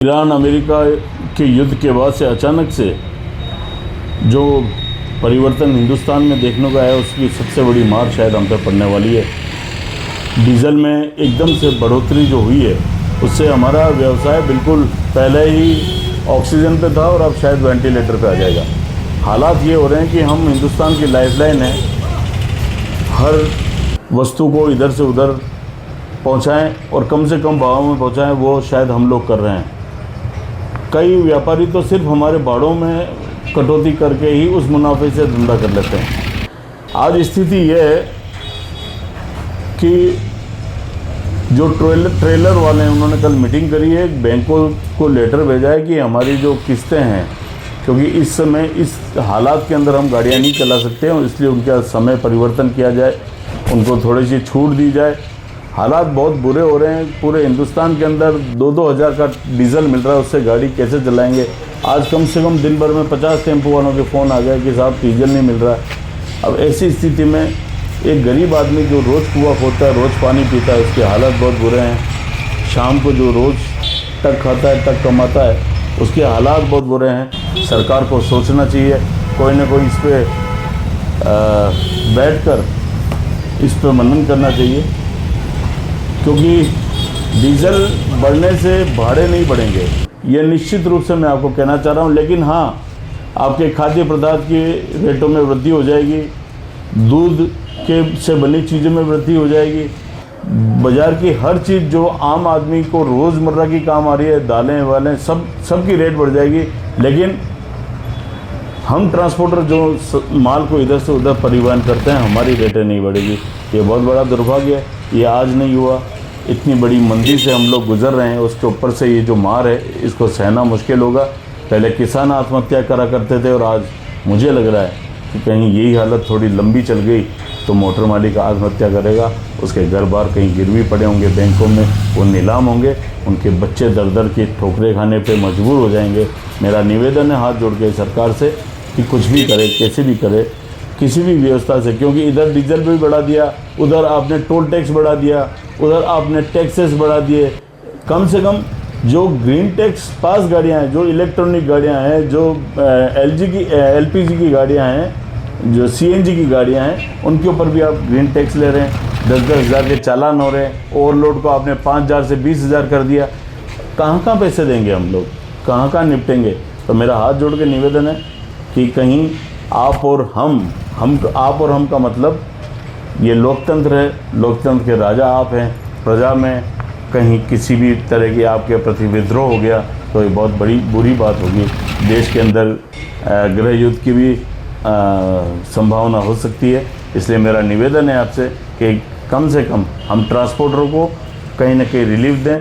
Iran America के युद्ध के बाद से अचानक से जो परिवर्तन हिंदुस्तान में देखने को आया, उसकी सबसे बड़ी मार शायद हम पे पड़ने वाली है। डीजल में एकदम से बढ़ोतरी जो हुई है, उससे हमारा व्यवसाय बिल्कुल पहले ही ऑक्सीजन पे था और अब शायद वेंटिलेटर पे आ जाएगा। हालात ये हो रहे हैं कि हम हिंदुस्तान की लाइफलाइन है, हर वस्तु को इधर से उधर पहुंचाएं और कम से कम भाव में पहुंचाएं, वो शायद हम लोग कर रहे हैं। कई व्यापारी तो सिर्फ हमारे बाड़ों में कटौती करके ही उस मुनाफे से धंधा कर लेते हैं। आज स्थिति यह है कि जो ट्रेलर वाले हैं, उन्होंने कल मीटिंग करी है, बैंकों को लेटर भेजा है कि हमारी जो किस्तें हैं, क्योंकि इस समय इस हालात के अंदर हम गाड़ियां नहीं चला सकते हैं, इसलिए उनका समय परिवर्तन किया जाए, उनको थोड़ी सी छूट दी जाए। हालात बहुत बुरे हो रहे हैं। पूरे हिंदुस्तान के अंदर 2-2 हज़ार का डीजल मिल रहा है, उससे गाड़ी कैसे चलाएंगे। आज कम से कम दिन भर में 50 टेम्पो वालों के फ़ोन आ गए कि साहब डीजल नहीं मिल रहा है। अब ऐसी स्थिति में एक गरीब आदमी जो रोज़ कुआं खोदता है, रोज़ पानी पीता है, उसके हालात बहुत बुरे हैं। शाम को जो रोज़ टक खाता है, टक कमाता है, उसके हालात बहुत बुरे हैं। सरकार को सोचना चाहिए, कोई ना कोई इस पर बैठ कर इस पर मनन करना चाहिए, क्योंकि डीजल बढ़ने से भाड़े नहीं बढ़ेंगे, ये निश्चित रूप से मैं आपको कहना चाह रहा हूँ। लेकिन हाँ, आपके खाद्य पदार्थ के रेटों में वृद्धि हो जाएगी, दूध के से बनी चीज़ों में वृद्धि हो जाएगी, बाज़ार की हर चीज़ जो आम आदमी को रोज़मर्रा की काम आ रही है, दालें वालें सब की रेट बढ़ जाएगी। लेकिन हम ट्रांसपोर्टर जो माल को इधर से उधर परिवहन करते हैं, हमारी रेटें नहीं बढ़ेगी। ये बहुत बड़ा दुर्भाग्य है। ये आज नहीं हुआ, इतनी बड़ी मंदी से हम लोग गुजर रहे हैं, उसके ऊपर से ये जो मार है, इसको सहना मुश्किल होगा। पहले किसान आत्महत्या करा करते थे, और आज मुझे लग रहा है कि कहीं यही हालत थोड़ी लंबी चल गई तो मोटर मालिक आत्महत्या करेगा, उसके घर बार कहीं गिरवी पड़े होंगे बैंकों में, वो नीलाम होंगे, उनके बच्चे दर दर की ठोकरें खाने पे मजबूर हो जाएंगे। मेरा निवेदन है हाथ जोड़ के सरकार से कि कुछ भी करे, कैसे भी करे, किसी भी व्यवस्था से, क्योंकि इधर डीजल भी बढ़ा दिया, उधर आपने टोल टैक्स बढ़ा दिया, उधर आपने टैक्सेस बढ़ा दिए। कम से कम जो ग्रीन टैक्स पास गाड़ियाँ हैं, जो इलेक्ट्रॉनिक गाड़ियाँ हैं, जो LPG की गाड़ियाँ हैं, जो CNG की गाड़ियाँ हैं, उनके ऊपर भी आप ग्रीन टैक्स ले रहे हैं। 10-10 हज़ार के चालान हो रहे हैं। ओवरलोड को आपने 5,000 से 20,000 कर दिया। कहाँ पैसे देंगे हम लोग, कहाँ निपटेंगे। तो मेरा हाथ जोड़ के निवेदन है कि कहीं आप और हम का मतलब ये लोकतंत्र है, लोकतंत्र के राजा आप हैं। प्रजा में कहीं किसी भी तरह की आपके प्रति विद्रोह हो गया तो ये बहुत बड़ी बुरी बात होगी। देश के अंदर गृह युद्ध की भी संभावना हो सकती है। इसलिए मेरा निवेदन है आपसे कि कम से कम हम ट्रांसपोर्टरों को कहीं ना कहीं रिलीफ दें।